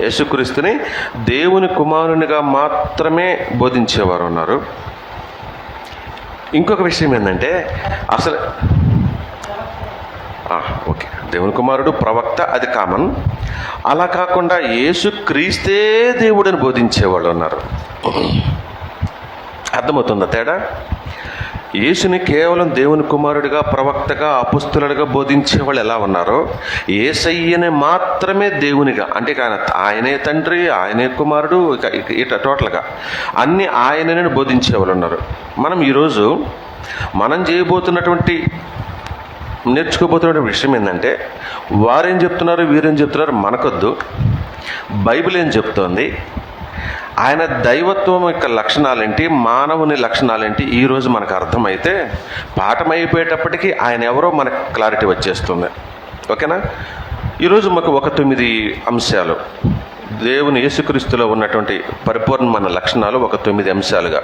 యేసుక్రీస్తుని దేవుని కుమారునిగా మాత్రమే బోధించేవారు ఉన్నారు. ఇంకొక విషయం ఏంటంటే అసలు ఓకే, దేవుని కుమారుడు ప్రవక్త, అది కామన్. అలా కాకుండా యేసుక్రీస్తే దేవుడిని బోధించేవాళ్ళు ఉన్నారు. అర్థమవుతుందా తేడా? యేసుని కేవలం దేవుని కుమారుడిగా, ప్రవక్తగా, అపుస్తులుడిగా బోధించేవాళ్ళు ఎలా ఉన్నారో, యేసయ్యని మాత్రమే దేవునిగా, అంటే ఆయనే తండ్రి, ఆయనే కుమారుడు, ఇక టోటల్గా అన్ని ఆయనని బోధించేవాళ్ళు ఉన్నారు. మనం ఈరోజు నేర్చుకోబోతున్న విషయం ఏంటంటే, వారేం చెప్తున్నారు, వీరేం చెప్తున్నారు మనకొద్దు. బైబిల్ ఏం చెప్తోంది, ఆయన దైవత్వం యొక్క లక్షణాలేంటి, మానవుని లక్షణాలేంటి ఈరోజు మనకు అర్థమైతే పాఠం అయిపోయేటప్పటికీ ఆయన ఎవరో మనకు క్లారిటీ వచ్చేస్తుంది. ఓకేనా? ఈరోజు మాకు ఒక 9 అంశాలు, దేవుని యేసుక్రీస్తులో ఉన్నటువంటి పరిపూర్ణమైన లక్షణాలు ఒక 9 అంశాలుగా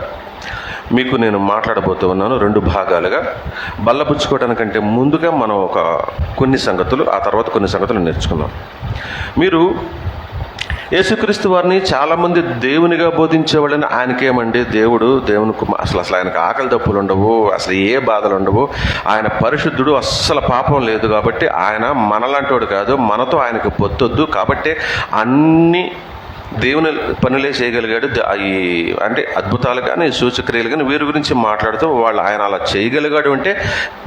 మీకు నేను మాట్లాడబోతూ ఉన్నాను, 2 భాగాలుగా. బల్లపుచ్చుకోవడానికంటే ముందుగా మనం కొన్ని సంగతులు, ఆ తర్వాత కొన్ని సంగతులు నేర్చుకుందాం. మీరు యేసుక్రీస్తు వారిని చాలామంది దేవునిగా బోధించేవాళ్ళని, ఆయనకేమండి దేవుని అసలు ఆయనకు ఆకలి దప్పులు ఉండవు, అసలు ఏ బాధలు ఉండవు, ఆయన పరిశుద్ధుడు, అస్సలు పాపం లేదు కాబట్టి ఆయన మనలాంటివాడు కాదు, మనతో ఆయనకు పొత్తొద్దు కాబట్టి అన్ని దేవుని పనులే చేయగలిగాడు, అంటే అద్భుతాలు కానీ సూచక్రియలు కానీ వీరి గురించి మాట్లాడుతూ ఆయన అలా చేయగలిగాడు అంటే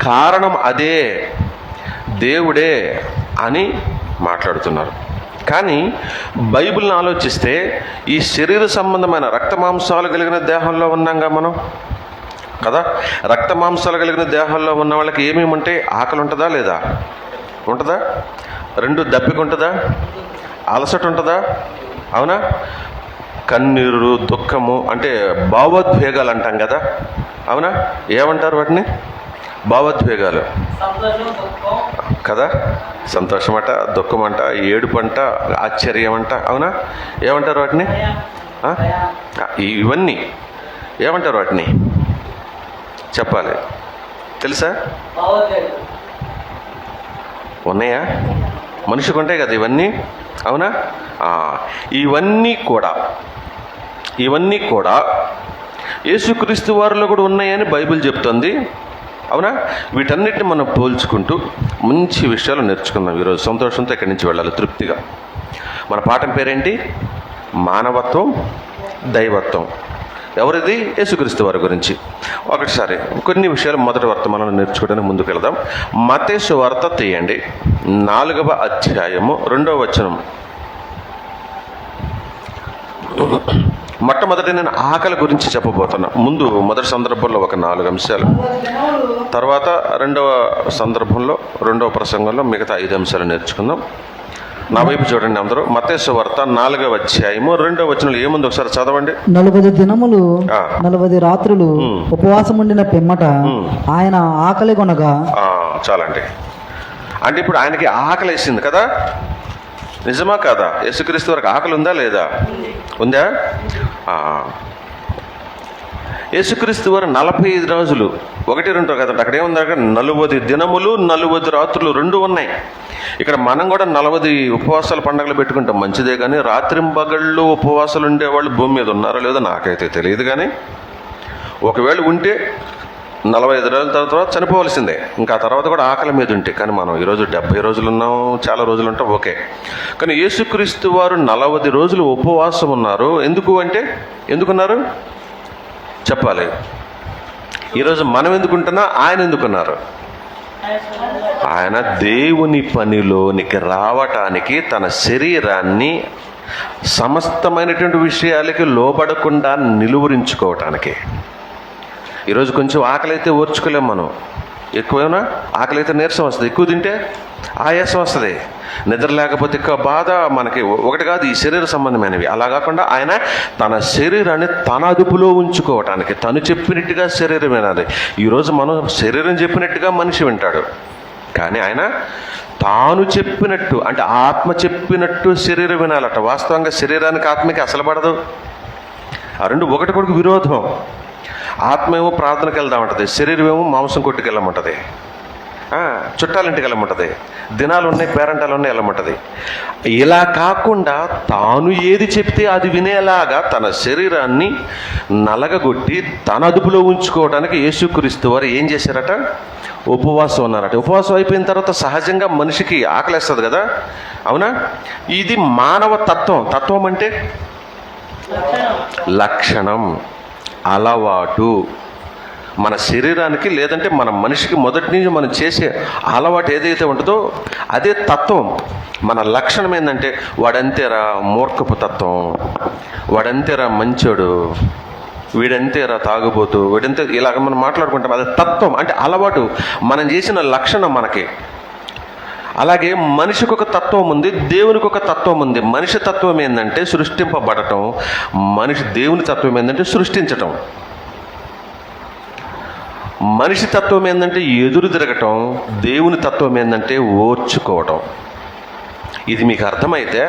కారణం అదే, దేవుడే అని మాట్లాడుతున్నారు. కానీ బైబిల్ని ఆలోచిస్తే ఈ శరీర సంబంధమైన రక్త మాంసాలు కలిగిన దేహంలో ఉన్నాంగా మనం కదా. రక్త మాంసాలు కలిగిన దేహంలో ఉన్న వాళ్ళకి ఏమేమి ఉంటాయి? ఆకలి ఉంటుందా లేదా? ఉంటుందా? 2 దప్పిక ఉంటుందా? అలసట ఉంటుందా? అవునా? కన్నీరు, దుఃఖము, అంటే భావోద్వేగాలు అంటాం కదా, అవునా? ఏమంటారు వాటిని? భావోద్వేగాలు కదా. సంతోషం అంట, దుఃఖం అంట, ఏడుపు అంట, ఆశ్చర్యం అంట, అవునా? ఏమంటారు వాటిని? ఇవన్నీ ఏమంటారు వాటిని? చెప్పాలి, తెలుసా? ఉన్నాయా? మనిషికి ఉంటాయి కదా ఇవన్నీ, అవునా? ఇవన్నీ కూడా యేసుక్రీస్తు వారిలో కూడా ఉన్నాయని బైబిల్ చెప్తుంది, అవునా? వీటన్నిటిని మనం పోల్చుకుంటూ మంచి విషయాలు నేర్చుకుందాం ఈరోజు. సంతోషంతో ఇక్కడి నుంచి వెళ్ళాలి తృప్తిగా. మన పాఠం పేరేంటి? మానవత్వం, దైవత్వం. ఎవరిది? యేసుక్రీస్తు వారి గురించి. ఒకటిసారి కొన్ని విషయాలు మొదటి వర్తమానం నేర్చుకోవడానికి ముందుకు వెళదాం. మత్తయి సువార్త తీయండి, 4వ అధ్యాయము 2వ వచనం. మొట్టమొదటి నేను ఆకలి గురించి చెప్పబోతున్నా. మొదటి సందర్భంలో ఒక 4 అంశాలు, తర్వాత 2వ సందర్భంలో 2వ ప్రసంగంలో మిగతా 5 అంశాలు నేర్చుకుందాం. నా వైపు చూడండి అందరూ. మత్తయి సువార్త 4వ అధ్యాయము 2వ వచనంలో ఏముంది ఒకసారి చదవండి. 40 దినములు 40 రాత్రులు ఉపవాసం ఉండిన పిమ్మట ఆయన ఆకలి కొనగా. చాలండి. అంటే ఇప్పుడు ఆయనకి ఆకలి వేసింది కదా, నిజమా కాదా? యేసుక్రీస్తు వారికి ఆకలి ఉందా లేదా? ఉందా? యేసుక్రీస్తు వారు 45 రోజులు 1-2 కదా, అక్కడ ఏముంది? అక్కడ 40 దినములు 40 రాత్రులు 2 ఉన్నాయి. ఇక్కడ మనం కూడా 40 ఉపవాసాల పండుగలు పెట్టుకుంటాం, మంచిదే. కానీ రాత్రింబగళ్ళు ఉపవాసాలు ఉండేవాళ్ళు భూమి మీద ఉన్నారో లేదో నాకైతే తెలియదు. కానీ ఒకవేళ ఉంటే 45 రోజుల తర్వాత చనిపోవలసిందే. ఇంకా ఆ తర్వాత కూడా ఆకలి మీద ఉంటే. కానీ మనం ఈరోజు 70 రోజులు ఉన్నాం, చాలా రోజులు ఉంటాం, ఓకే. కానీ యేసుక్రీస్తు వారు 40 రోజులు ఉపవాసం ఉన్నారు. ఎందుకున్నారు చెప్పాలి. ఈరోజు మనం ఎందుకుంటున్నా, ఆయన ఎందుకున్నారు? ఆయన దేవుని పనిలోనికి రావటానికి, తన శరీరాన్ని సమస్తమైనటువంటి విషయాలకి లోబడకుండా నిలువరించుకోవటానికి. ఈరోజు కొంచెం ఆకలి అయితే ఓర్చుకోలేం మనం, ఎక్కువైనా ఆకలి అయితే నీరసం వస్తుంది, ఎక్కువ తింటే ఆయాసం వస్తుంది, నిద్ర లేకపోతే ఎక్కువ బాధ మనకి. ఒకటి కాదు, ఈ శరీర సంబంధమైనవి. అలా కాకుండా ఆయన తన శరీరాన్ని తన అదుపులో ఉంచుకోవటానికి తను చెప్పినట్టుగా శరీరం వినాలి. ఈరోజు మనం శరీరం చెప్పినట్టుగా మనిషి వింటాడు, కానీ ఆయన తాను చెప్పినట్టు, అంటే ఆత్మ చెప్పినట్టు శరీరం వినాలట. వాస్తవంగా శరీరానికి ఆత్మకి అసలు పడదు. ఆ 2 ఒకటికొకటి విరోధం. ఆత్మ ఏమో ప్రార్థనకి వెళ్దామంటది, శరీరం ఏమో మాంసం కొట్టుకెళ్ళమంటది. చుట్టాలింటికి వెళ్ళమంటుంది, దినాలు ఉన్నాయి, పేరంటాలు ఉన్నాయి, వెళ్ళమంటుంది. ఇలా కాకుండా తాను ఏది చెప్తే అది వినేలాగా తన శరీరాన్ని నలగగొట్టి తన అదుపులో ఉంచుకోవడానికి యేసుక్రీస్తు వారు ఏం చేశారట? ఉపవాసం ఉన్నారట. ఉపవాసం అయిపోయిన తర్వాత సహజంగా మనిషికి ఆకలేస్తుంది కదా, అవునా? ఇది మానవ తత్వం. తత్వం అంటే లక్షణం, అలవాటు. మన శరీరానికి లేదంటే మన మనిషికి మొదటి నుంచి మనం చేసే అలవాటు ఏదైతే ఉంటుందో అదే తత్వం. మన లక్షణం ఏంటంటే వాడంతేరా మూర్ఖపు తత్వం, వాడంతేరా మంచోడు, వీడంతేరా తాగుబోతు, వీడంతే, ఇలాగ మనం మాట్లాడుకుంటాం. అది తత్వం అంటే అలవాటు, మనం చేసిన లక్షణం మనకి. అలాగే మనిషికి ఒక తత్వం ఉంది, దేవునికి ఒక తత్వం ఉంది. మనిషి తత్వం ఏంటంటే సృష్టింపబడటం, దేవుని తత్వం ఏంటంటే సృష్టించటం. మనిషి తత్వం ఏంటంటే ఎదురు తిరగటం, దేవుని తత్వం ఏంటంటే ఓర్చుకోవటం. ఇది మీకు అర్థమైతే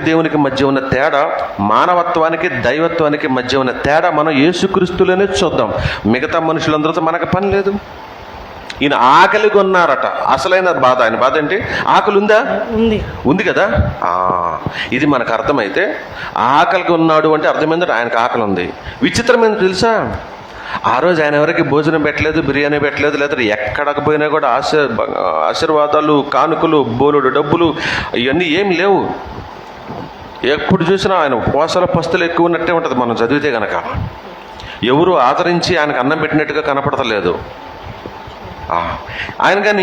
దేవునికి మధ్య ఉన్న తేడా, మానవత్వానికి దైవత్వానికి మధ్య ఉన్న తేడా మనం యేసుక్రీస్తులోనే చూద్దాం. మిగతా మనుషులందరితో మనకు పని లేదు. ఈయన ఆకలి కొన్నారట. అసలైన బాధ, ఆయన బాధ ఏంటి? ఆకలి ఉందా? ఉంది కదా. ఇది మనకు అర్థమైతే ఆకలికి ఉన్నాడు అంటే అర్థమైందంటే ఆయనకు ఆకలి ఉంది. విచిత్రమైనది తెలుసా, ఆ రోజు ఆయన ఎవరికి భోజనం పెట్టలేదు, బిర్యానీ పెట్టలేదు, లేదా ఎక్కడికి పోయినా కూడా ఆశీర్వాదాలు, కానుకలు, బోలుడు డబ్బులు, ఇవన్నీ ఏమి లేవు. ఎప్పుడు చూసినా ఆయన ఉపవాసాల పస్తులు ఎక్కువ ఉన్నట్టే ఉంటుంది మనం చదివితే గనక. ఎవరు ఆదరించి ఆయనకు అన్నం పెట్టినట్టుగా కనపడతలేదు ఆయన.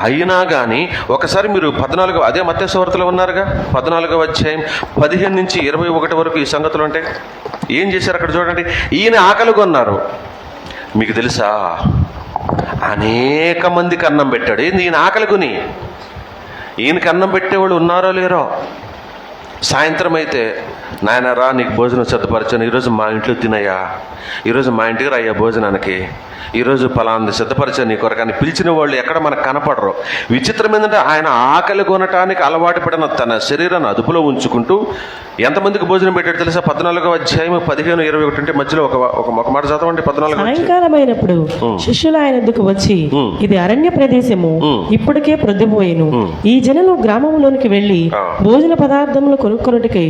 అయినా కానీ ఒకసారి మీరు 14 అదే మత్తయి సువార్తలో ఉన్నారుగా, 14వ అధ్యాయం 15 నుంచి 21 వరకు ఈ సంగతులు ఉంటాయి. ఏం చేశారు అక్కడ చూడండి. ఈయన ఆకలి కొన్నారు. మీకు తెలుసా, అనేక మందికి అన్నం పెట్టాడు. ఏంది ఈయన ఆకలి కొని? ఈయనకి అన్నం పెట్టేవాళ్ళు ఉన్నారో లేరో. సాయంత్రం అయితే, నాయన రా, నీకు భోజనం సిద్ధపరచాను, ఈరోజు మా ఇంట్లో తినయ్యా, ఈరోజు మా ఇంటికి రాయ్యా భోజనానికి, ఈరోజు పలాంది సిద్ధపరిచాను నీ కొరకని పిలిచిన వాళ్ళు ఎక్కడ మనకు కనపడరు. విచిత్రం ఏంటంటే ఆయన ఆకలి కొనటానికి అలవాటు పడిన తన శరీరాన్ని అదుపులో ఉంచుకుంటూ ఎంతమందికి భోజనం పెట్టాడు తెలుసా? 14వ అధ్యాయం 15, 21 అంటే మధ్యలో ఒక మాట చదవండి. 14 సాయంకాలమైనప్పుడు శిష్యులు ఆయన వద్దకు వచ్చి, ఇది అరణ్య ప్రదేశము, ఇప్పటికే ప్రొద్దుపోయేను, ఈ జనులు గ్రామంలోనికి వెళ్లి భోజన పదార్థములు కొనుక్కొనుటకై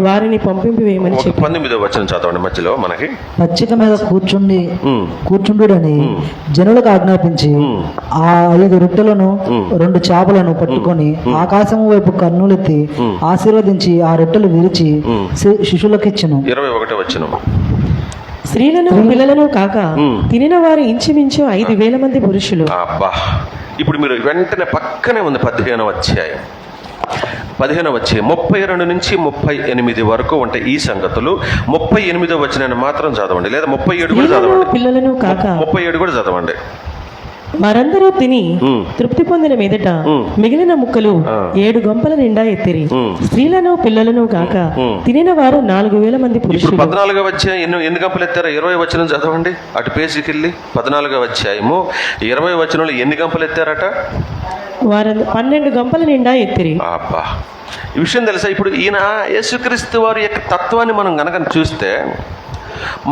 వారిని పంపింపవేయమని చెప్పి 19వ వచనం చదవండి మధ్యలో మనకి. పచ్చిక మీద కూర్చుండుడని జనులకు ఆజ్ఞాపించి ఆ 5 రొట్టెలను 2 చేపలను పట్టుకొని ఆకాశము వైపు కన్నులెత్తి ఆశీర్వదించి ఆ రొట్టెలు విరిచి శిష్యులకు ఇచ్చెను. 21వ వచనం. స్త్రీలను పిల్లలను కాక తినిన వారు ఇంచుమించు 5,000 మంది పురుషులు. అబ్బా, ఇప్పుడు మీరు వెంటనే పక్కనే ఉంది 15వ అధ్యాయం 32 నుంచి 38 వరకు ఉంటాయి ఈ సంగతులు. 38వ వచనాన్ని మాత్రం చదవండి, లేదా 37 కూడా చదవండి. పిల్లలను కాక 37 కూడా చదవండి. వారందరూ తిని తృప్తి పొందిన మీదట మిగిలిన ముక్కలు 7 గంపల నిండా ఎత్తిరి. స్త్రీలను పిల్లలను కాక తినిన వారు 4,000 మంది పురుషులు. 14వ అధ్యాయం ఎన్ని గంపలు ఎత్తారో 20 వచనం చదవండి. అటు పేజీకెళ్ళి 14వ అధ్యాయము 20 వచనంలో ఎన్ని గంపలు ఎత్తారట? వారు 12 గంపల నిండా ఎత్తిరి. అబ్బా, ఈ విషయం తెలుసా? ఇప్పుడు ఈయన యేసుక్రీస్తు వారి యొక్క తత్వాన్ని మనం గనక చూస్తే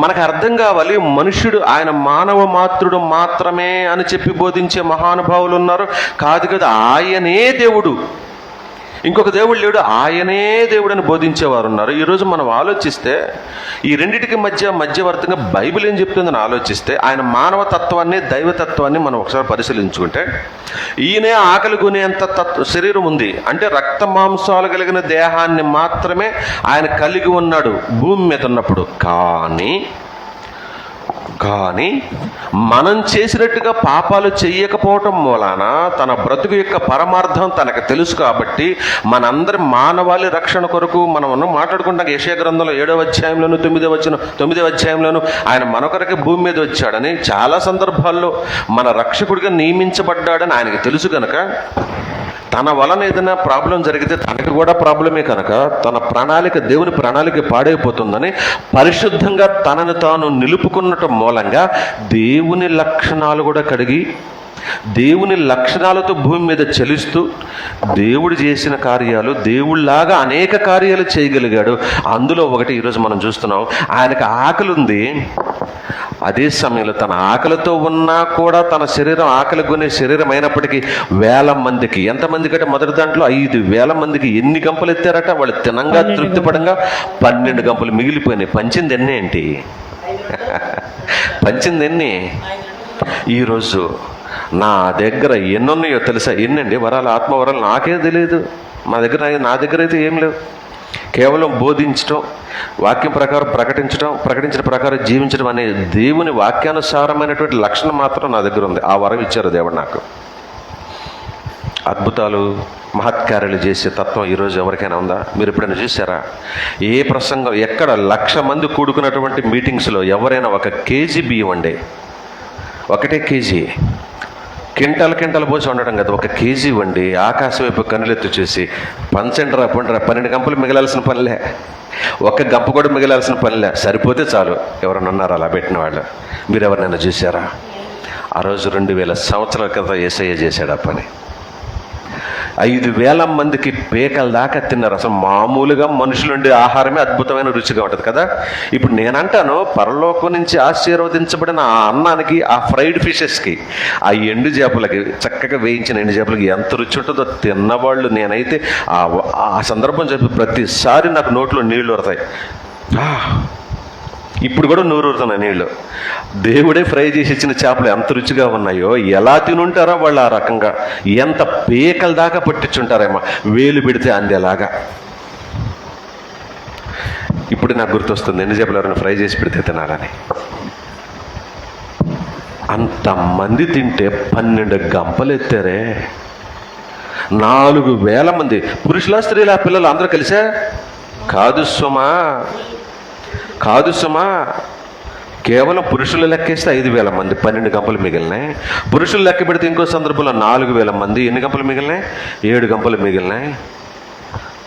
మనకు అర్థం కావాలి. మనుష్యుడు, ఆయన మానవ మాత్రుడు మాత్రమే అని చెప్పి బోధించే మహానుభావులు ఉన్నారు. కాదు కదా, ఆయనే దేవుడు, ఇంకొక దేవుడు లేడు, ఆయనే దేవుడు అని బోధించేవారు ఉన్నారు. ఈరోజు మనం ఆలోచిస్తే ఈ రెండింటికి మధ్యవర్తంగా బైబిల్ ఏం చెప్తుందని ఆలోచిస్తే ఆయన మానవ తత్వాన్ని, దైవతత్వాన్ని మనం ఒకసారి పరిశీలించుకుంటే ఈయనే ఆకలి కొనేంత శరీరం ఉంది. అంటే రక్త మాంసాలు కలిగిన దేహాన్ని మాత్రమే ఆయన కలిగి ఉన్నాడు భూమి మీద ఉన్నప్పుడు. కానీ మనం చేసినట్టుగా పాపాలు చెయ్యకపోవటం మూలాన తన బ్రతుకు యొక్క పరమార్థం తనకు తెలుసు కాబట్టి మనందరి మానవాళి రక్షణ కొరకు మనం మాట్లాడుకుంటాం. యెషయా గ్రంథంలో 7వ అధ్యాయంలోను 9వ అధ్యాయంలోను ఆయన మన కొరకే భూమి మీద వచ్చాడని, చాలా సందర్భాల్లో మన రక్షకుడిగా నియమించబడ్డాడని ఆయనకు తెలుసు కనుక తన వలన ఏదైనా ప్రాబ్లం జరిగితే తనకు కూడా ప్రాబ్లమే కనుక తన ప్రణాళిక, దేవుని ప్రణాళిక పాడైపోతుందని పరిశుద్ధంగా తనను తాను నిలుపుకున్నటం మూలంగా దేవుని లక్షణాలు కూడా కడిగి దేవుని లక్షణాలతో భూమి మీద చలిస్తూ దేవుడు చేసిన కార్యాలు, దేవుళ్లాగా అనేక కార్యాలు చేయగలిగాడు. అందులో ఒకటి ఈరోజు మనం చూస్తున్నాం. ఆయనకు ఆకలి ఉంది. అదే సమయంలో తన ఆకలితో ఉన్నా కూడా తన శరీరం ఆకలి కొనే శరీరం అయినప్పటికీ 1000 మందికి, ఎంతమంది కంటే మొదటి దాంట్లో 5,000 మందికి ఎన్ని గంపలు ఎత్తారట? వాళ్ళు తినంగా తృప్తిపడంగా 12 గంపలు మిగిలిపోయినాయి. పంచింది ఎన్ని ఏంటి? పంచింది ఎన్ని? ఈరోజు నా దగ్గర ఎన్నున్నాయో తెలుసా? ఎన్నండి వరాలు, ఆత్మవరాలు నాకే తెలియదు. నా దగ్గర అయితే ఏం లేవు. కేవలం బోధించడం, వాక్యం ప్రకారం ప్రకటించిన ప్రకారం జీవించడం అనే దేవుని వాక్యానుసారమైనటువంటి లక్షణం మాత్రం నా దగ్గర ఉంది. ఆ వరం ఇచ్చారు దేవుడు నాకు. అద్భుతాలు, మహత్కార్యాలు చేసే తత్వం ఈరోజు ఎవరికైనా ఉందా? మీరు ఎప్పుడైనా చూసారా? ఏ ప్రసంగం, ఎక్కడ 1,00,000 మంది కూడుకున్నటువంటి మీటింగ్స్లో ఎవరైనా 1 కేజీ బియ్యం వండే, 1 కేజీ కింటాలు పోసి ఉండడం కదా, 1 కేజీ వండి ఆకాశం వైపు కన్నులెత్తు చూసి పంచండ్రా 12 గంపలు మిగలాల్సిన పనిలే, 1 గంప కూడా మిగలాల్సిన పనిలే, సరిపోతే చాలు. ఎవరైనా ఉన్నారు అలా పెట్టిన వాళ్ళు? మీరు ఎవరినైనా చూసారా? ఆ రోజు 2000 సంవత్సరాల క్రితం యేసయ్య చేశాడు ఆ పని. 5,000 మందికి పేకల దాకా తిన్నారు. అసలు మామూలుగా మనుషులుండే ఆహారమే అద్భుతమైన రుచిగా ఉంటుంది కదా. ఇప్పుడు నేనంటాను, పరలోకం నుంచి ఆశీర్వదించబడిన ఆ అన్నానికి, ఆ ఫ్రైడ్ ఫిషెస్కి, ఆ ఎండు చేపలకి, చక్కగా వేయించిన ఎండు చేపలకి ఎంత రుచి ఉంటుందో తిన్నవాళ్ళు. నేనైతే ఆ సందర్భం చెప్పి ప్రతిసారి నాకు నోట్లో నీళ్లు వరతాయి. ఇప్పుడు కూడా నూరుతున్నాయి నీళ్ళు. దేవుడే ఫ్రై చేసి ఇచ్చిన చేపలు ఎంత రుచిగా ఉన్నాయో, ఎలా తినుంటారో వాళ్ళు ఆ రకంగా. ఎంత పేకల దాకా పట్టించుంటారేమో, వేలు పెడితే అందేలాగా. ఇప్పుడు నాకు గుర్తొస్తుంది, ఎన్ని చేపలు ఎవరైనా ఫ్రై చేసి పెడితే తినాలని. అంతమంది తింటే 12 గంపలు ఎత్తారే. 4,000 మంది, పురుషుల స్త్రీల పిల్లలు అందరూ కలిసే? కాదు సుమా, కేవలం పురుషులు లెక్కేస్తే 5,000 మంది, 12 గంపలు మిగిలినాయి. పురుషులు లెక్క పెడితే ఇంకో సందర్భంలో 4,000 మంది, ఎన్ని గంపలు మిగిలినాయి? 7 గంపలు మిగిలినాయి.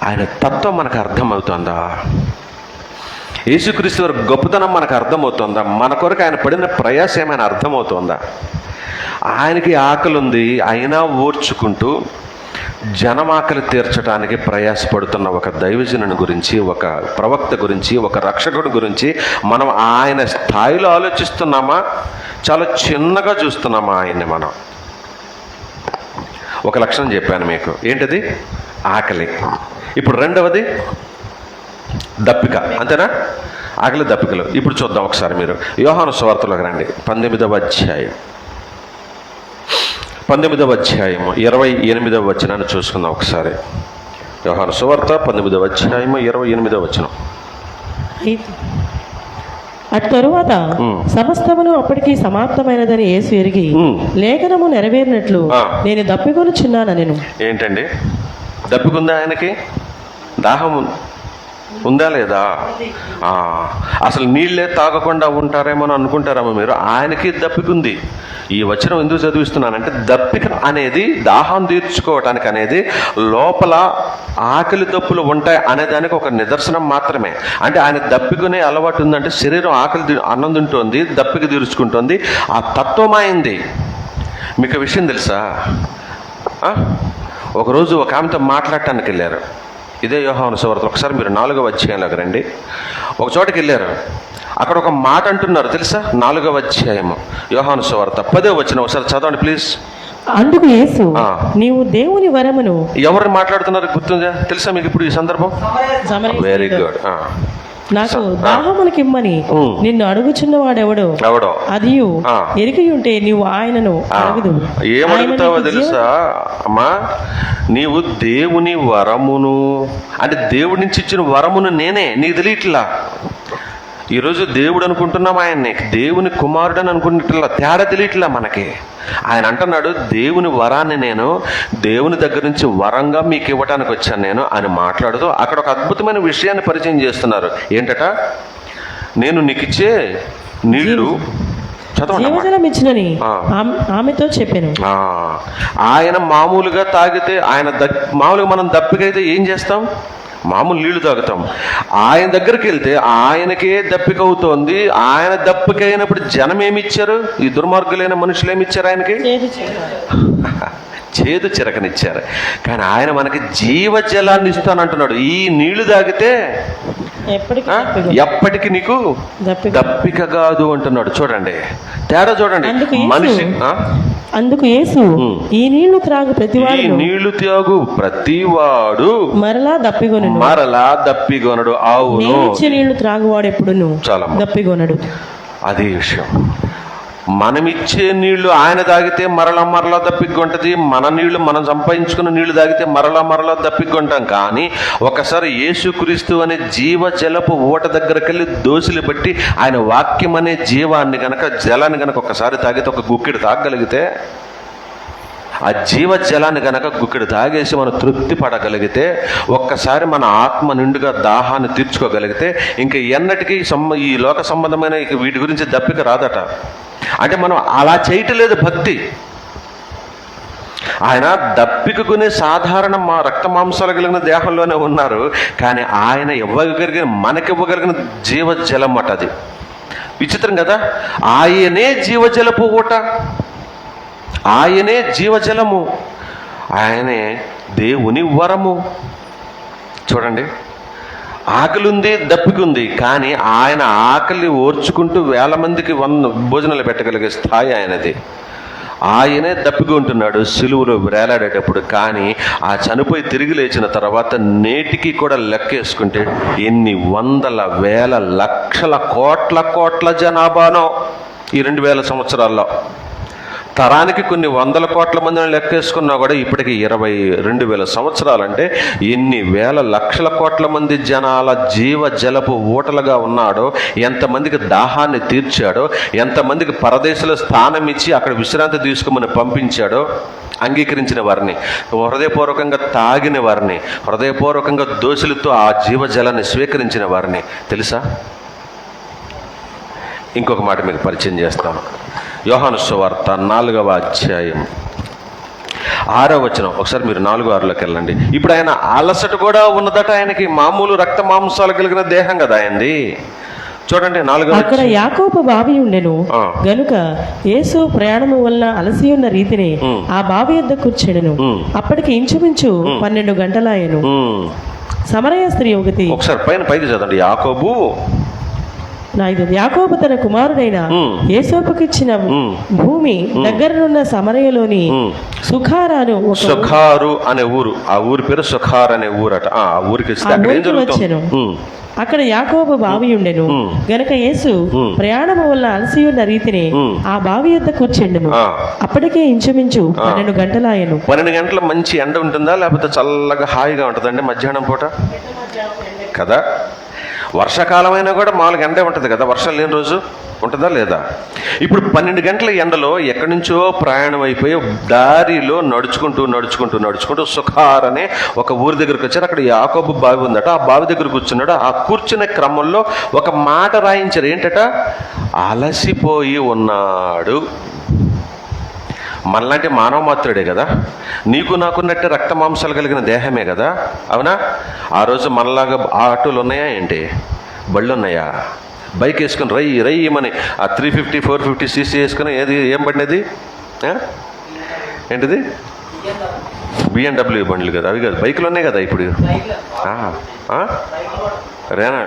ఆయన తత్వం మనకు అర్థమవుతుందా? యేసుక్రీస్తు వారి గొప్పతనం మనకు అర్థమవుతుందా? మన కొరకు ఆయన పడిన ప్రయాసం ఏమైనా అర్థమవుతుందా? ఆయనకి ఆకలి ఉంది, అయినా ఓర్చుకుంటూ జనం ఆకలి తీర్చడానికి ప్రయాసపడుతున్న ఒక దైవజనుని గురించి, ఒక ప్రవక్త గురించి, ఒక రక్షకుడి గురించి మనం ఆయన స్థాయిలో ఆలోచిస్తున్నామా? చాలా చిన్నగా చూస్తున్నామా ఆయన్ని? మనం ఒక లక్షణం చెప్పాను మీకు, ఏంటది? ఆకలి. ఇప్పుడు రెండవది దప్పిక, అంతేనా? ఆకలి, దప్పికలు. ఇప్పుడు చూద్దాం ఒకసారి. మీరు యోహాను సువార్తలోకి రండి, 19వ అధ్యాయం 28వ వచనాన్ని చూసుకుందాం ఒకసారి. యోహాను సువార్త 19వ అధ్యాయం 28వ వచనం. అటు తరువాత సమస్తమును అప్పటికి సమాప్తమైనదని యేసు ఎరిగి, లేఖనము నెరవేరినట్లు నేను దప్పికొనుచున్నానెను. ఏంటండి దప్పికుందా? ఆయనకి దాహం ఉందా లేదా? అసలు నీళ్ళే తాగకుండా ఉంటారేమో అని అనుకుంటారేమో మీరు. ఆయనకి దప్పికుంది. ఈ వచనం ఎందుకు చదివిస్తున్నానంటే, దప్పిక అనేది దాహం తీర్చుకోవటానికి అనేది, లోపల ఆకలి దప్పులు ఉంటాయి అనేదానికి ఒక నిదర్శనం మాత్రమే. అంటే ఆయన దప్పికునే అలవాటు ఉందంటే, శరీరం ఆకలి అన్నం తింటోంది, దప్పిక తీర్చుకుంటోంది. ఆ తత్వం అయింది. మీకు విషయం తెలుసా? ఒకరోజు ఒక ఆమెతో మాట్లాడటానికి వెళ్ళారు. ఇదే యోహాను సువార్త. ఒకసారి మీరు 4వ అధ్యాయంలోకి రండి. ఒక చోటకి వెళ్ళారు, అక్కడ ఒక మాట అంటున్నారు తెలుసా? 4వ అధ్యాయము యోహాను సువార్త 10వ వచనం ఒకసారి చదవండి ప్లీజ్. అందుకు యేసు, నీవు దేవుని వరమును. ఎవరు మాట్లాడుతున్నారు గుర్తుందా? తెలుసా మీకు ఇప్పుడు ఈ సందర్భం? Very good. నాకు దాహమునకిమ్మని నిన్ను అడుగుచున్నవాడెవడో అది ఎరిగి ఉంటే నీవు ఆయనను అడుగుదు. ఏమడుగుతావో తెలుసా అమ్మా? నీవు దేవుని వరమును, అంటే దేవుడి నుంచి ఇచ్చిన వరమును నేనే, నీకు తెలియట్లా. ఈరోజు దేవుడు అనుకుంటున్నాం ఆయన్ని, దేవుని కుమారుడు అని అనుకుంటున్నా, తేడా తెలియట్లా మనకి. ఆయన అంటున్నాడు, దేవుని వరాన్ని నేను దేవుని దగ్గర నుంచి వరంగా మీకు ఇవ్వటానికి వచ్చాను నేను అని మాట్లాడుతూ అక్కడ ఒక అద్భుతమైన విషయాన్ని పరిచయం చేస్తున్నారు. ఏంటట? నేను నీకు ఇచ్చే నీళ్లు జీవజలమిచ్చినని ఆమెతో చెప్పాను. ఆయన మామూలుగా తాగితే, మామూలుగా మనం దప్పికైతే ఏం చేస్తాం? మామూలు నీళ్లు తాగుతాం. ఆయన దగ్గరికి వెళ్తే ఆయనకే దప్పిక అవుతోంది. ఆయన దప్పిక అయినప్పుడు జనం ఏమిచ్చారు? ఈ దుర్మార్గులైన మనుషులు ఏమిచ్చారు ఆయనకి? చేదు చిరకనిచ్చారు. కానీ ఆయన మనకి జీవజలాన్ని ఇస్తానంటున్నాడు. ఈ నీళ్లు తాగితే ఎప్పటికీ ఆ? దప్పిక. ఎప్పటికి నీకు దప్పిక. దప్పిక కాదు అంటున్నాడు. చూడండి తేడా చూడండి. అందుకు యేసు- మనిషి అందుకు యేసు ఈ నీళ్లు త్రాగు ఈ ప్రతివాడు నీళ్లు త్యాగు ప్రతివాడు మరలా దప్పిగొనను, మరలా దప్పిగొనడు. అవును, నేనిచ్చే నీళ్లు త్రాగువాడు ఎప్పుడును చాలమ్మా. దప్పిగొనడు. అదే విషయం. మనమిచ్చే నీళ్లు ఆయన తాగితే మరలా మరలా దప్పికొంటది. మన నీళ్లు మనం సంపాదించుకున్న నీళ్లు తాగితే మరలా మరలా దప్పికొంటాం. కానీ ఒకసారి యేసుక్రీస్తు అనే జీవ జలపు ఊట దగ్గరికి వెళ్ళి దోసిలు బట్టి ఆయన వాక్యం అనే జీవాన్ని గనక జలాన్ని గనక ఒకసారి తాగితే, ఒక గుక్కెడు తాగగలిగితే, ఆ జీవ జలాన్ని గనక గుక్కెడు తాగేసి మనం తృప్తి పడగలిగితే, ఒక్కసారి మన ఆత్మ నిండుగా దాహాన్ని తీర్చుకోగలిగితే, ఇంకా ఎన్నటికీ ఈ లోక సంబంధమైన ఇక వీటి గురించి దప్పిక రాదట. అంటే మనం అలా చేయటలేదు భక్తి. ఆయన దప్పికకునే సాధారణ మా రక్త మాంసాలు కలిగిన దేహంలోనే ఉన్నారు. కానీ ఆయన ఇవ్వగలిగిన, మనకివ్వగలిగిన జీవజలం అట. అది విచిత్రం కదా. ఆయనే జీవజలపు ఊట, ఆయనే జీవజలము, ఆయనే దేవుని వరము. చూడండి, ఆకలి ఉంది, దప్పికుంది, కానీ ఆయన ఆకలి ఓర్చుకుంటూ 1000 మందికి భోజనాలు పెట్టగలిగే స్థాయి ఆయనది. ఆయనే దప్పిగా ఉంటున్నాడు సిలువలో వేలాడేటప్పుడు. కానీ ఆ చనిపోయి తిరిగి లేచిన తర్వాత నేటికి కూడా లెక్కేసుకుంటే ఎన్ని వందల వేల లక్షల కోట్ల జనాభానో ఈ 2000 సంవత్సరాల్లో. తరానికి కొన్ని వందల కోట్ల మందిని లెక్కేసుకున్నా కూడా ఇప్పటికి 22,000 సంవత్సరాలంటే ఎన్ని వేల లక్షల కోట్ల మంది జనాల జీవ జలపు ఊటలుగా ఉన్నాడో, ఎంతమందికి దాహాన్ని తీర్చాడో, ఎంతమందికి పరదేశంలో స్థానం ఇచ్చి అక్కడ విశ్రాంతి తీసుకోమని పంపించాడో, అంగీకరించిన వారిని, హృదయపూర్వకంగా తాగిన వారిని, హృదయపూర్వకంగా దోషులతో ఆ జీవజలాన్ని స్వీకరించిన వారిని. తెలుసా? ఇంకొక మాట మీకు పరిచయం చేస్తాను. యోహాను సువార్త 4వ అధ్యాయం 6వ వచనం. ఒకసారి మీరు 4:6లోకి వెళ్ళండి. ఇప్పుడు ఆయన అలసట కూడా ఉన్నదట ఆయనకి. మామూలు రక్త మాంసాలు కలిగిన దేహం కదా ఆయనది. చూడండి 4వ అక్కడ యాకోబు బావి ఉండెను గనుక యేసు ప్రయాణము వలన అలసి ఉన్న రీతిని ఆ బావి యొద్ద కూర్చెడెను. అప్పటికి ఇంచుమించు 12 గంటలాయెను. సమరయ స్త్రీ ఒకటి. ఒకసారి పైకి చదవండి. యాకోబు తన కుమారుడైన యేసోపుకిచ్చిన భూమి దగ్గరనున్న సమరయలోని సుఖారు అనే ఊరు, ఆ ఊరి పేరు సుఖార్ అనే ఊరట. ఆ ఊరికి వచ్చెను. అక్కడ యాకోబు బావి ఉండెను గనక యేసు ప్రయాణము వల్ల అలసి ఉన్న రీతిని ఆ బావి యొద్ద కూర్చెండును. అప్పటికే ఇంచుమించు 12 గంటలాయెను. 12 గంటల మంచి ఎండ ఉంటుందా, లేకపోతే చల్లగా హాయిగా ఉంటుందండి మధ్యాహ్నం పూట కదా? వర్షాకాలం అయినా కూడా 4 ఎండే ఉంటుంది కదా, వర్షం లేని రోజు ఉంటుందా లేదా? ఇప్పుడు 12 గంటల ఎండలో ఎక్కడి నుంచో ప్రయాణం అయిపోయి దారిలో నడుచుకుంటూ సుఖార్ అనే ఒక ఊరి దగ్గరికి వచ్చారు. అక్కడ యాకోబు బావి ఉందట. ఆ బావి దగ్గర కూర్చున్నాడు. ఆ కూర్చునే క్రమంలో ఒక మాట రాయించారు. ఏంటట? అలసిపోయి ఉన్నాడు. మనలాంటి మానవ మాత్రుడే కదా, నీకు నాకున్నట్టే రక్త మాంసాలు కలిగిన దేహమే కదా, అవునా? ఆ రోజు మనలాగా ఆటోలు ఉన్నాయా ఏంటి, బళ్ళు ఉన్నాయా? బైక్ వేసుకుని రయ్యమని ఆ 350 450 cc వేసుకుని ఏం బండి ఏంటిది? BMW బండ్లు కదా అవి, కదా బైకులు ఉన్నాయి కదా ఇప్పుడు. రేనా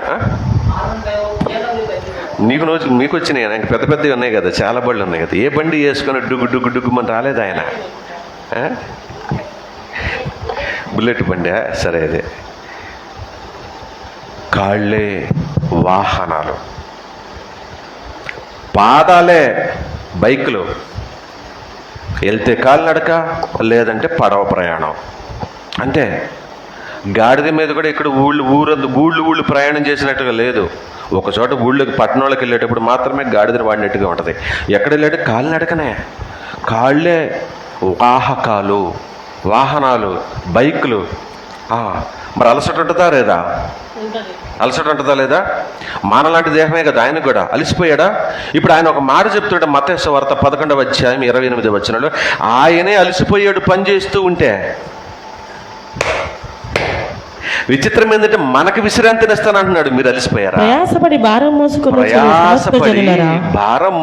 మీకు వచ్చినాయి ఆయన, పెద్ద పెద్దవి ఉన్నాయి కదా, చాలా బళ్ళు ఉన్నాయి కదా. ఏ బండి వేసుకొని డుగ్గు మన రాలేదు ఆయన. బుల్లెట్ బండి, సరే. అదే కాళ్ళే వాహనాలు, పాదాలే బైకులు, వెళ్తే కాలినడక, లేదంటే పడవ ప్రయాణం. అంటే గాడిద మీద కూడా ఇక్కడ ఊళ్ళు ప్రయాణం చేసినట్టుగా లేదు. ఒక చోట ఊళ్ళోకి పట్టణంలోకి వెళ్ళేటప్పుడు మాత్రమే గాడిదని వాడినట్టుగా ఉంటుంది. ఎక్కడ వెళ్ళాడు? కాలినడకనే. కాళ్ళే వాహనాలు, బైకులు. మరి అలసట ఉంటుందా లేదా? మానలాంటి దేహమే కదా ఆయన కూడా. అలసిపోయాడా? ఇప్పుడు ఆయన ఒక మాట చెప్తాడు. మత్తయి సువార్త 11వ అధ్యాయం 28వ వచనంలో, ఆయనే అలసిపోయాడు పని చేస్తూ ఉంటే. విచిత్రం ఏంటంటే మనకు విశ్రాంతినిస్తానంటున్నాడు. మీరు అలసిపోయారా? ప్రయాసపడి భారం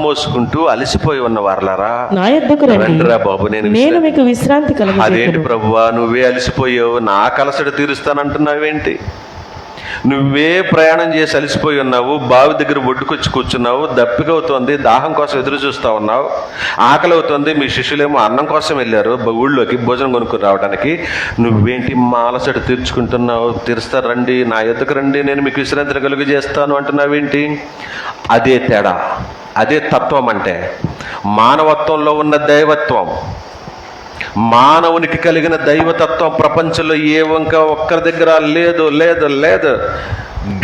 మోసుకుంటూ అలసిపోయి ఉన్న వారలారా, నా యొద్దకు రండిరా బాబు, నేను మీకు విశ్రాంతి కలుగజేయుదును. అదేంటి ప్రభువా, నువ్వే అలసిపోయావు, నాకు అలసట తీరుస్తానంటున్నావేంటి? నువ్వే ప్రయాణం చేసి అలసిపోయి ఉన్నావు, బావి దగ్గర ఒడ్డుకొచ్చి కూర్చున్నావు, దప్పిక అవుతోంది, దాహం కోసం ఎదురు చూస్తూ ఉన్నావు, ఆకలి అవుతుంది. మీ శిష్యులేమో అన్నం కోసం వెళ్ళారు ఊళ్ళోకి భోజనం కొనుక్కుని రావడానికి. నువ్వేంటి మా అలసట తీర్చుకుంటున్నావు? తీరుస్తారు, రండి నా ఎద్దుకు రండి, నేను మీకు విశ్రాంతి కలుగు చేస్తాను అంటున్నావేంటి? అదే తేడా, అదే తత్వం. అంటే మానవత్వంలో ఉన్న దైవత్వం, మానవునికి కలిగిన దైవతత్వం ప్రపంచంలో ఏ వంక ఒక్కరి దగ్గర లేదు లేదు లేదు.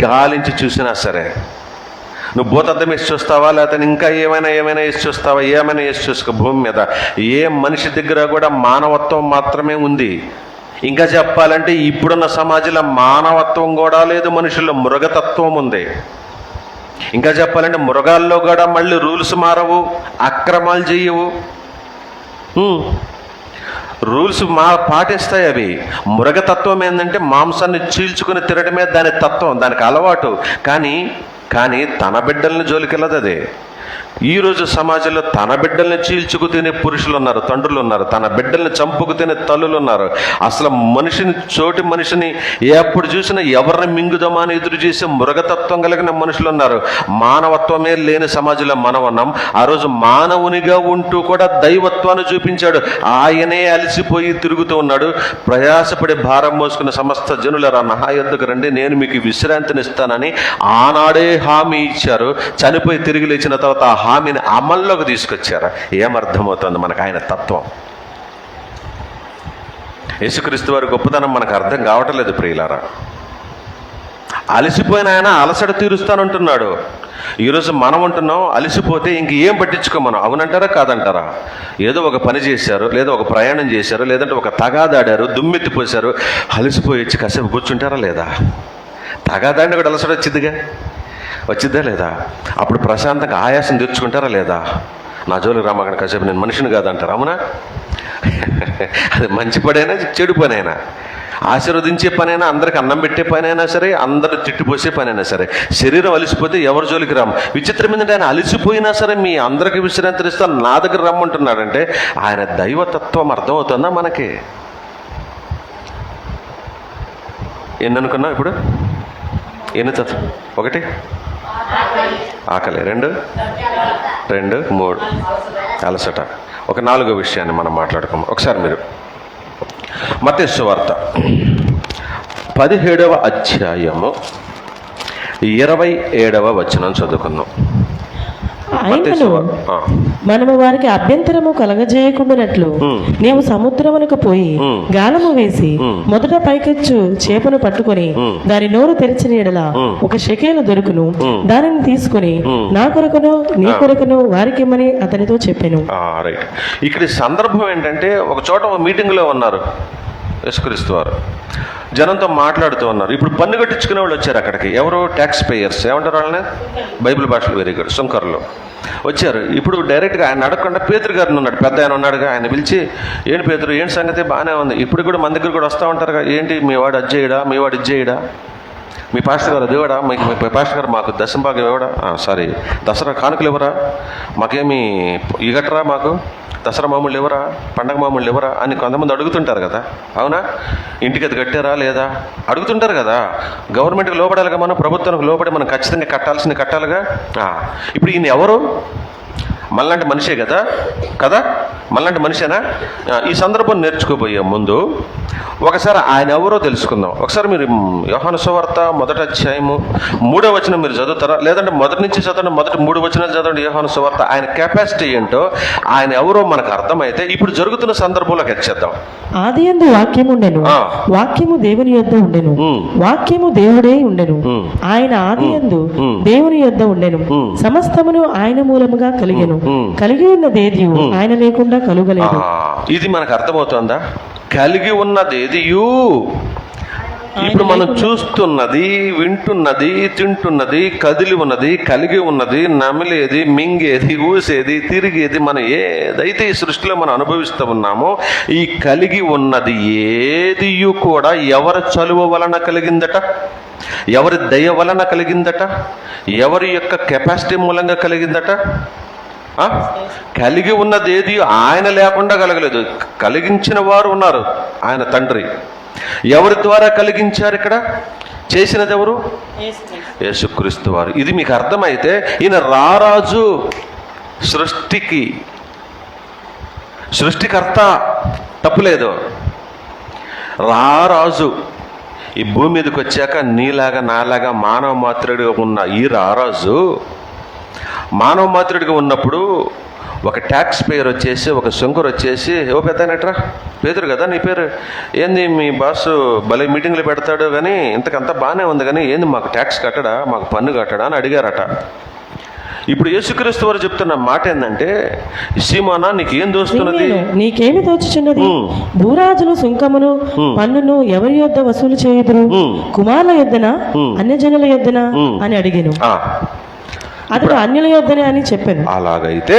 గాలించి చూసినా సరే, నువ్వు భూతద్దం వేసి చూస్తావా, లేకపోతే ఇంకా ఏమైనా వేసి చూస్తావా, ఏమైనా వేసి చూసుకో, భూమి మీద ఏ మనిషి దగ్గర కూడా మానవత్వం మాత్రమే ఉంది. ఇంకా చెప్పాలంటే ఇప్పుడున్న సమాజంలో మానవత్వం కూడా లేదు, మనుషుల్లో మృగతత్వం ఉంది. ఇంకా చెప్పాలంటే మృగాల్లో కూడా మళ్ళీ రూల్స్ మారవు, అక్రమాలు చేయవు, రూల్స్ పాటిస్తాయి. అవి మృగతత్వం ఏంటంటే మాంసాన్ని చీల్చుకుని తినడమే దాని తత్వం, దానికి అలవాటు. కానీ తన బిడ్డల్ని జోలికెళ్ళదు అది. ఈరోజు సమాజంలో తన బిడ్డల్ని చీల్చుకు తినే పురుషులు ఉన్నారు, తండ్రులు ఉన్నారు, తన బిడ్డల్ని చంపుకు తినే తల్లులు ఉన్నారు. అసలు చోటి మనిషిని ఎప్పుడు చూసినా ఎవరిని మింగుదామా అని ఎదురు చేసే మృగతత్వం కలిగిన మనుషులు ఉన్నారు. మానవత్వమే లేని సమాజంలో మనం ఉన్నాం. ఆ రోజు మానవునిగా ఉంటూ కూడా దైవత్వాన్ని చూపించాడు. ఆయనే అలసిపోయి తిరుగుతూ ఉన్నాడు. ప్రయాసపడి భారం మోసుకున్న సమస్త జనులరా నా యొద్దకు రండి, నేను మీకు విశ్రాంతిని ఇస్తానని ఆనాడే హామీ ఇచ్చారు. చనిపోయి తిరిగి లేచిన తర్వాత ఆ హామీని అమల్లోకి తీసుకొచ్చారు. ఏమర్థమవుతుంది మనకు ఆయన తత్వం? యేసుక్రీస్తు వారి గొప్పతనం మనకు అర్థం కావట్లేదు ప్రియులారా. అలసిపోయిన ఆయన అలసట తీరుస్తానంటున్నాడు. ఈరోజు మనం ఉంటున్నాం, అలసిపోతే ఇంక ఏం పట్టించుకో మనం. అవునంటారా కాదంటారా? ఏదో ఒక పని చేశారు, లేదా ఒక ప్రయాణం చేశారు, లేదంటే ఒక తగాదాడారు, దుమ్మెత్తిపోశారు, అలసిపోయి వచ్చి కాసేపు కూర్చుంటారా లేదా? తగాదాడిని కూడా అలసట వచ్చిద్దా లేదా? అప్పుడు ప్రశాంతంగా ఆయాసం తెచ్చుకుంటారా లేదా? నా జోలికి రామాకడ కాసేపు, నేను మనిషిని కాదంటారు. అవునా? అది మంచి పనైనా చెడు పనైనా, ఆశీర్వదించే పనైనా, అందరికి అన్నం పెట్టే పనైనా సరే, అందరూ తిట్టిపోసే పనైనా సరే, శరీరం అలిసిపోతే ఎవరి జోలికి రాము. విచిత్రం ఏంటంటే ఆయన అలిసిపోయినా సరే మీ అందరికి విశ్రాంతి ఇస్తాను, నా దగ్గర రమ్మంటున్నాడంటే ఆయన దైవతత్వం అర్థమవుతుందా మనకి? ఎన్ని అనుకున్నావు ఇప్పుడు? ఎన్ని తత్వం? 1 ఆకలి, 2 3 అలసట. ఒక 4వ విషయాన్ని మనం మాట్లాడుకున్నాం. ఒకసారి మీరు మత్తయి సువార్త 17వ అధ్యాయము 27వ వచనం చదువుకుందాం. ఆయనను మనము వారికి అభ్యంతరము కలగజేయకుండానట్లు నీవు సముద్రమునకు పోయి గాలము వేసి మొదట పైకెచ్చు చేపను పట్టుకొని దాని నోరు తెరిచిన ఎడల 1 షెకేలు దొరుకును, దానిని తీసుకుని నా కొరకును నీ కొరకును వారికిమ్మని అతనితో చెప్పాను. రైట్. ఇక్కడ సందర్భం ఏంటంటే ఒక చోట మీటింగ్ లో ఉన్నారు యేసుక్రీస్తు వారు, జనంతో మాట్లాడుతూ ఉన్నారు. ఇప్పుడు పన్ను కట్టించుకునే వాళ్ళు వచ్చారు అక్కడికి. ఎవరు? Tax payers. ఏమంటారు వాళ్ళని? బైబిల్ భాషలో వెరీ గుడ్, సుంకర్లు వచ్చారు. ఇప్పుడు డైరెక్ట్గా ఆయన అడగకుండా పేతురు గారిని ఉన్నాడు, పెద్ద ఆయన ఉన్నాడుగా, ఆయన పిలిచి, ఏంటి పేతురు, ఏంటి సంగతి? బాగానే ఉంది. ఇప్పుడు కూడా మన దగ్గర కూడా వస్తూ ఉంటారుగా, ఏంటి మీ వాడు అది చేయడా, మీ వాడు ఇది చేయడా, మీ పాస్టర్ గారు అది ఇవ్వడా, మీ పాస్టర్ గారు మాకు దశంభాగం ఇవ్వడా, సారీ దసరా కానుకలు ఇవ్వరా, మాకేమి ఇగట్రా, మాకు దసరా మామూలు ఎవరా, పండగ మామూలు ఎవరా అని కొంతమంది అడుగుతుంటారు కదా. అవునా? ఇంటికి అది కట్టారా లేదా అడుగుతుంటారు కదా. గవర్నమెంట్కి లోపడాలిగా, మనం ప్రభుత్వానికి లోపడి మనం ఖచ్చితంగా కట్టాలిగా. ఇప్పుడు ఈయన ఎవరు? మనలాంటి మనిషే కదా మనలాంటి మనిషేనా? ఈ సందర్భం నేర్చుకోబోయే ముందు ఒకసారి ఆయన ఎవరో తెలుసుకుందాం. ఒకసారి మీరు యోహాను సువార్త 1వ అధ్యాయము 3వ వచనం మీరు చదువుతారా? లేదంటే మొదటి నుంచి చదవండి, మొదటి 3 వచనాలు చదవండి యోహాను సువార్త. ఆయన కెపాసిటీ ఏంటో, ఆయన ఎవరో మనకు అర్థమైతే ఇప్పుడు జరుగుతున్న సందర్భంలోకి వచ్చేద్దాం. ఆదియందు వాక్యము ఉండెను, వాక్యము దేవుని యొద్ద ఉండెను, వాక్యము దేవుడే ఉండెను, ఆయన ఆదియందు దేవుని యొద్ద ఉండెను, సమస్తమును ఆయన మూలముగా కలిగెను, కలిగి ఉన్నదేదియు ఆయన లేకుండా కలుగలేదు. ఇది మనకు అర్థమవుతుందా? కలిగి ఉన్నదేదియు, ఇప్పుడు మనం చూస్తున్నది, వింటున్నది, తింటున్నది, కదిలి ఉన్నది, కలిగి ఉన్నది, నమిలేది, మింగేది, ఊసేది, తిరిగేది, మనం ఏదైతే ఈ సృష్టిలో మనం అనుభవిస్తూ ఉన్నామో ఈ కలిగి ఉన్నది ఏదియు కూడా ఎవరి చలువ వలన కలిగిందట, ఎవరి దయ వలన కలిగిందట, ఎవరి యొక్క కెపాసిటీ మూలంగా కలిగిందట. కలిగి ఉన్నది ఏది ఆయన లేకుండా కలగలేదు, కలిగించిన వారు ఉన్నారు, ఆయన తండ్రి. ఎవరి ద్వారా కలిగించారు? ఇక్కడ చేసినది ఎవరు? యేసుక్రీస్తు వారు. ఇది మీకు అర్థమైతే ఈయన రారాజు, సృష్టికర్త, తప్పులేదు. రారాజు ఈ భూమి మీదకి వచ్చాక నీలాగా నాలాగా మానవ మాత్రుడిగా ఉన్న ఈ రారాజు మానవ మాత్రుడిగా ఉన్నప్పుడు ఒక ట్యాక్స్ పేయర్ వచ్చేసి, ఒక శంకర్ వచ్చేసి, ఓ పెద్దనట్రా పేదరు కదా నీ పేరు, ఏంది మీ బాసు భలే మీటింగ్లు పెడతాడు కానీ ఇంతకంతా బాగానే ఉంది కానీ ఏంది మాకు ట్యాక్స్ కట్టడా, మాకు పన్ను కట్టడా అని అడిగారట. ఇప్పుడు యేసుక్రీస్తు వారు చెప్తున్న మాట ఏంటంటే, సీమోనా నీకు ఏం దోస్తున్నది? నీకేమి తోచుచున్నది? భూరాజులు సుంకమును పన్నును ఎవరి యొద్ద వసూలు చేయుదురు? కుమారుల యొద్దనా అన్యజనుల యొద్దనా అని అడిగాను. అతడు అన్యుల యొద్దనే అని చెప్పాను. అలాగైతే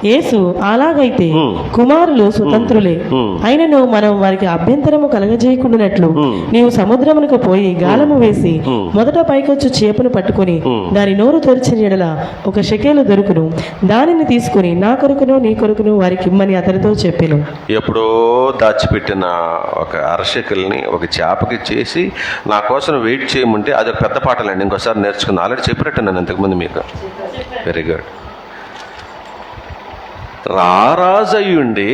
యేసు, అలాగైతే కుమారులు స్వతంత్రులే, అయినను మనం వారికి అభ్యంతరము కలగజేయకుండానట్లు నీవు సముద్రమునకు పోయి గాలము వేసి మొదట పైకొచ్చు చేపను పట్టుకుని దాని నోరు తెరిచిన ఎడల ఒక షెకేలు దొరుకును, దానిని తీసుకుని నా కొరకును నీ కొరకును వారికి ఇమ్మని అతనితో చెప్పాను. ఎప్పుడో దాచిపెట్టిన ఒక అరషెకల్ని ఒక చేపకి చేసి నా కోసం వెయిట్ చేయమంటే అది ఒక పెద్ద పాటలండి, ఇంకోసారి నేర్చుకున్నా. ఆల్రెడీ చెప్పినట్టు నేను ఇంతకుముందు మీకు. Very good. రారాజయ్యుండి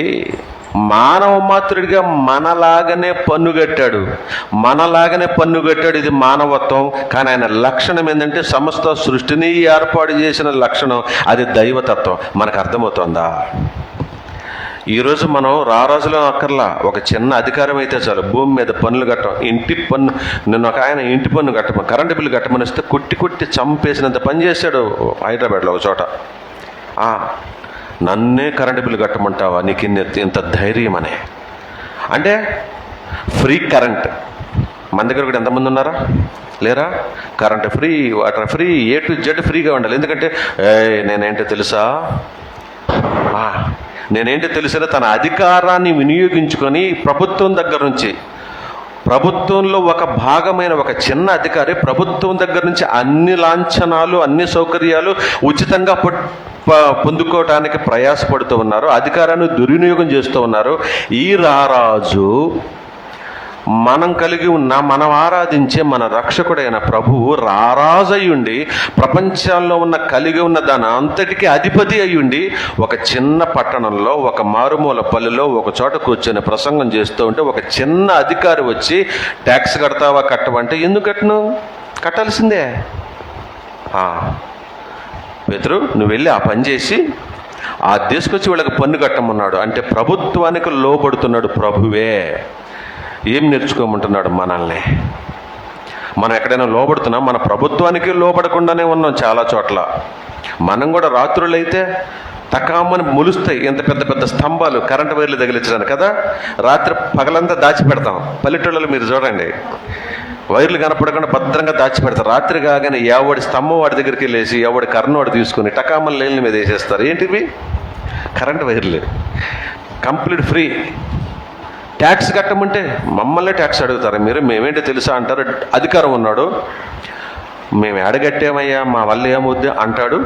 మానవ మాత్రుడిగా మనలాగానే పన్ను కట్టాడు. ఇది మానవత్వం. కానీ ఆయన లక్షణం ఏంటంటే సమస్త సృష్టిని ఏర్పాటు చేసిన లక్షణం అది దైవతత్వం. మనకు అర్థమవుతుందా? ఈరోజు మనం రారాజులో అక్కర్లా, ఒక చిన్న అధికారం అయితే చాలు భూమి మీద పన్నులు కట్టం. ఇంటి పన్ను, నిన్న ఒక ఆయన ఇంటి పన్ను కట్టమని, కరెంటు బిల్లు కట్టమని ఇస్తే కొట్టి చంపేసినంత పని చేశాడు హైదరాబాద్లో ఒక చోట. నన్నే కరెంటు బిల్లు కట్టమంటావా, నీకు ఇంత ధైర్యం అనే. అంటే ఫ్రీ కరెంట్ మన దగ్గర కూడా ఎంతమంది ఉన్నారా? లేరా? Current free, water free, A to Z ఫ్రీగా ఉండాలి. ఎందుకంటే నేనేంటో తెలుసా, తన అధికారాన్ని వినియోగించుకొని ప్రభుత్వం దగ్గర నుంచి, ప్రభుత్వంలో ఒక భాగమైన ఒక చిన్న అధికారి ప్రభుత్వం దగ్గర నుంచి అన్ని లాంఛనాలు, అన్ని సౌకర్యాలు ఉచితంగా పొందుకోవటానికి ప్రయాసపడుతూ ఉన్నారు. అధికారాన్ని దుర్వినియోగం చేస్తూ ఉన్నారు. ఈ రారాజు మనం ఆరాధించే మన రక్షకుడైన ప్రభువు రారాజు అయ్యుండి, ప్రపంచంలో కలిగి ఉన్న దాని అంతటికీ అధిపతి అయ్యుండి, ఒక చిన్న పట్టణంలో, ఒక మారుమూల పల్లెలో ఒక చోట కూర్చొని ప్రసంగం చేస్తూ ఉంటే ఒక చిన్న అధికారి వచ్చి ట్యాక్స్ కడతావా కట్టవంటే, ఎందుకు కట్టను? కట్టాల్సిందే. పేతురు, నువ్వు వెళ్ళి ఆ పని చేసి తీసుకొచ్చి వీళ్ళకి పన్ను కట్టమన్నాడు. అంటే ప్రభుత్వానికి లోబడుతున్నాడు ప్రభువే. ఏం నేర్చుకోమంటున్నాడు మనల్ని? మనం ఎక్కడైనా లోబడుతున్నాం? మన ప్రభుత్వానికి లోబడకుండానే ఉన్నాం చాలా చోట్ల. మనం కూడా రాత్రులైతే తకామని మొలుస్తాయి ఎంత పెద్ద స్తంభాలు, కరెంటు వైర్లు తగిలించడానికి కదా. రాత్రి పగలంతా దాచిపెడతాం. పల్లెటూళ్ళలో మీరు చూడండి, వైర్లు కనపడకుండా భద్రంగా దాచిపెడతారు. రాత్రి కాగానే ఎవడి స్తంభం వాడి దగ్గరికి వెళ్ళేసి ఎవడి కర్ణ వాడు తీసుకుని టకామని లేని మీద వేసేస్తారు. ఏంటివి? కరెంటు వైర్లు. Complete free. ట్యాక్స్ కట్టమంటే మమ్మల్ని ట్యాక్స్ అడుగుతారు మీరు, మేమేంటి తెలుసా అంటారు. అధికారం ఉన్నాడు, మేము ఎడగట్టామయ్యా మా వల్ల ఏమవుద్ది అంటాడు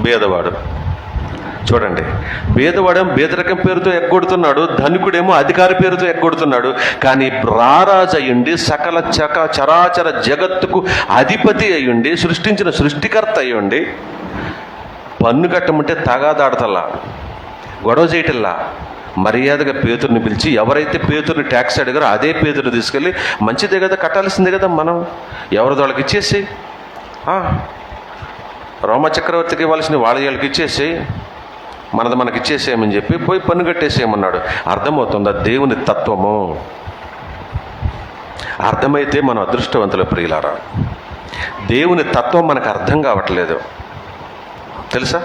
బేదవాడు. చూడండి, బేదవాడేమో బేదరికం పేరుతో ఎగ్గొడుతున్నాడు, ధనికుడేమో అధికారి పేరుతో ఎగ్గొడుతున్నాడు. కానీ రారాజు అయ్యుండి, సకల చరాచర జగత్తుకు అధిపతి అయ్యుండి, సృష్టించిన సృష్టికర్త అయ్యుండి పన్ను కట్టమంటే తగాదాడతల్లా, గొడవ చేయటల్లా, మర్యాదగా పేతుర్ని పిలిచి ఎవరైతే పేతుర్ని ట్యాక్స్ అడిగారో అదే పేతుర్ని తీసుకెళ్ళి, మంచిదే కదా కట్టాల్సిందే కదా, మనం ఎవరిది వాళ్ళకి ఇచ్చేసి, రోమ చక్రవర్తికి ఇవ్వాల్సిన వాళ్ళకి ఇచ్చేసి, మనది మనకి ఇచ్చేసేయమని చెప్పి పోయి పన్ను కట్టేసేయమన్నాడు. అర్థమవుతుందా దేవుని తత్వము? అర్థమైతే మనం అదృష్టవంతుల ప్రియులారా. దేవుని తత్వం మనకు అర్థం కావట్లేదు తెలుసా.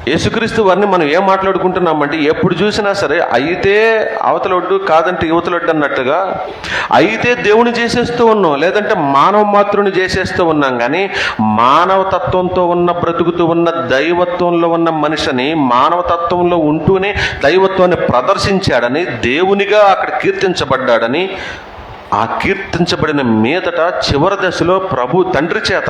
యేసుక్రీస్తు వారిని మనం ఏం మాట్లాడుకుంటున్నామంటే, ఎప్పుడు చూసినా సరే అయితే అవతలొడ్డు కాదంటే యువతలొడ్డు అన్నట్టుగా అయితే దేవుని చేసేస్తూ ఉన్నాం, లేదంటే మానవ మాతృని చేసేస్తూ ఉన్నాం. కానీ మానవతత్వంతో బ్రతుకుతూ ఉన్న దైవత్వంలో ఉన్న మనిషిని మానవతత్వంలో ఉంటూనే దైవత్వాన్ని ప్రదర్శించాడని, దేవునిగా అక్కడ కీర్తించబడ్డాడని, ఆ కీర్తించబడిన మీదట చివరి దశలో ప్రభు తండ్రి చేత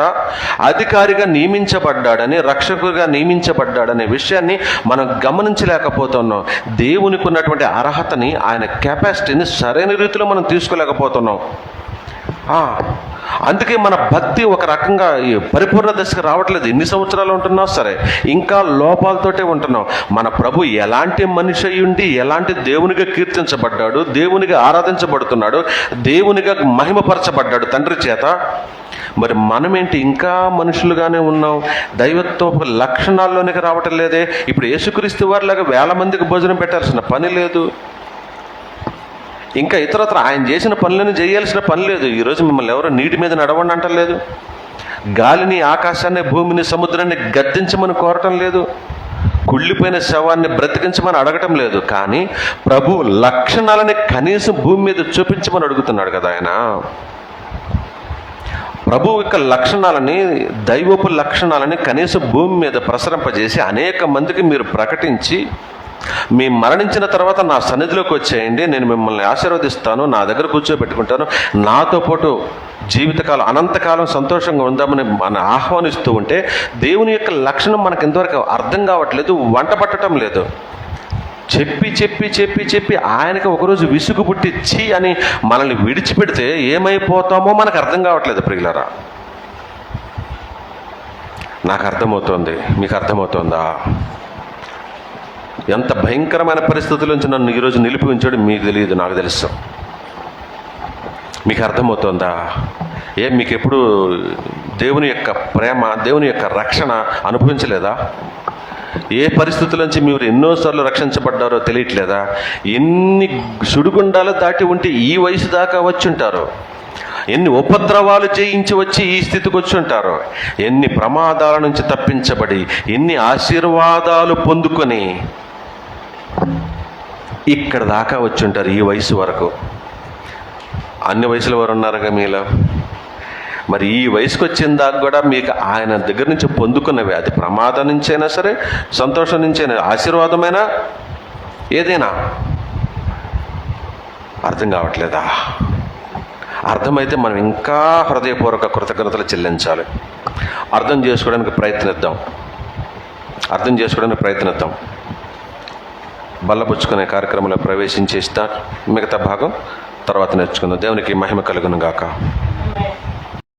అధికారిగా నియమించబడ్డాడని, రక్షకుడిగా నియమించబడ్డాడనే విషయాన్ని మనం గమనించలేకపోతున్నాం. దేవునికి ఉన్నటువంటి అర్హతని, ఆయన కెపాసిటీని సరైన రీతిలో మనం తీసుకోలేకపోతున్నాం. అందుకే మన భక్తి ఒక రకంగా ఈ పరిపూర్ణ దశకు రావట్లేదు. ఎన్ని సంవత్సరాలు ఉంటున్నావు సరే, ఇంకా లోపాలతోటే ఉంటున్నావు. మన ప్రభు ఎలాంటి మనిషి అయ్యుండి ఎలాంటి దేవునిగా కీర్తించబడ్డాడు, దేవునిగా ఆరాధించబడుతున్నాడు, దేవునిగా మహిమపరచబడ్డాడు తండ్రి చేత. మరి మనమేంటి ఇంకా మనుషులుగానే ఉన్నాం, దైవత్వ లక్షణాల్లోనికి రావటం లేదే. ఇప్పుడు యేసుక్రీస్తు వారిలాగా 1000 మందికి భోజనం పెట్టాల్సిన పని లేదు, ఇంకా ఇతరత్ర ఆయన చేసిన పనులను చేయాల్సిన పని లేదు. ఈరోజు మిమ్మల్ని ఎవరో నీటి మీద నడవండి అంటలేదు, గాలిని, ఆకాశాన్ని, భూమిని, సముద్రాన్ని గద్దించమని కోరటం లేదు, కుళ్ళిపోయిన శవాన్ని బ్రతికించమని అడగటం లేదు. కానీ ప్రభు లక్షణాలని కనీసం భూమి మీద చూపించమని అడుగుతున్నాడు కదా ఆయన. ప్రభు యొక్క లక్షణాలని, దైవపు లక్షణాలని కనీసం భూమి మీద ప్రసరింపజేసి అనేక మందికి మీరు ప్రకటించి, మీ మరణించిన తర్వాత నా సన్నిధిలోకి వచ్చేయండి, నేను మిమ్మల్ని ఆశీర్వదిస్తాను, నా దగ్గర కూర్చోబెట్టుకుంటాను, నాతో పాటు జీవితకాలం అనంతకాలం సంతోషంగా ఉందామని మన ఆహ్వానిస్తూ ఉంటే దేవుని యొక్క లక్షణం మనకు ఇంతవరకు అర్థం కావట్లేదు, వంట పట్టడం లేదు. చెప్పి చెప్పి చెప్పి చెప్పి ఆయనకి ఒకరోజు విసుగు పుట్టించి అని మనల్ని విడిచిపెడితే ఏమైపోతామో మనకు అర్థం కావట్లేదు ప్రియులారా. నాకు అర్థమవుతోంది, మీకు అర్థమవుతోందా? ఎంత భయంకరమైన పరిస్థితుల నుంచి నన్ను ఈరోజు నిలిపి ఉంచాడు మీకు తెలియదు, నాకు తెలుసు. మీకు అర్థమవుతోందా? మీకు ఎప్పుడు దేవుని యొక్క ప్రేమ, దేవుని యొక్క రక్షణ అనుభవించలేదా? ఏ పరిస్థితుల నుంచి మీరు ఎన్నోసార్లు రక్షించబడ్డారో తెలియట్లేదా? ఎన్ని సుడిగుండాలు దాటి ఉంటే ఈ వయసు దాకా వచ్చి ఉంటారు, ఎన్ని ఉపద్రవాలు జయించి వచ్చి ఈ స్థితికి వచ్చి ఉంటారు, ఎన్ని ప్రమాదాల నుంచి తప్పించబడి ఎన్ని ఆశీర్వాదాలు పొందుకొని ఇక్కడ దాకా వచ్చి ఉంటారు. ఈ వయసు వరకు అన్ని వయసుల వారు ఉన్నారుగా మీలో. మరి ఈ వయసుకు వచ్చిన దాకా కూడా మీకు ఆయన దగ్గర నుంచి పొందుకున్నవి, అది ప్రమాదం నుంచైనా సరే, సంతోషం నుంచైనా, ఆశీర్వాదమైనా, ఏదైనా అర్థం కావట్లేదా? అర్థమైతే మనం ఇంకా హృదయపూర్వక కృతజ్ఞతలు చెల్లించాలి. అర్థం చేసుకోవడానికి ప్రయత్నిద్దాం. బల్లపుచ్చుకునే కార్యక్రమంలో ప్రవేశించేస్తా. మిగతా భాగం తర్వాత నేర్చుకుందాం. దేవునికి మహిమ కలుగును గాక.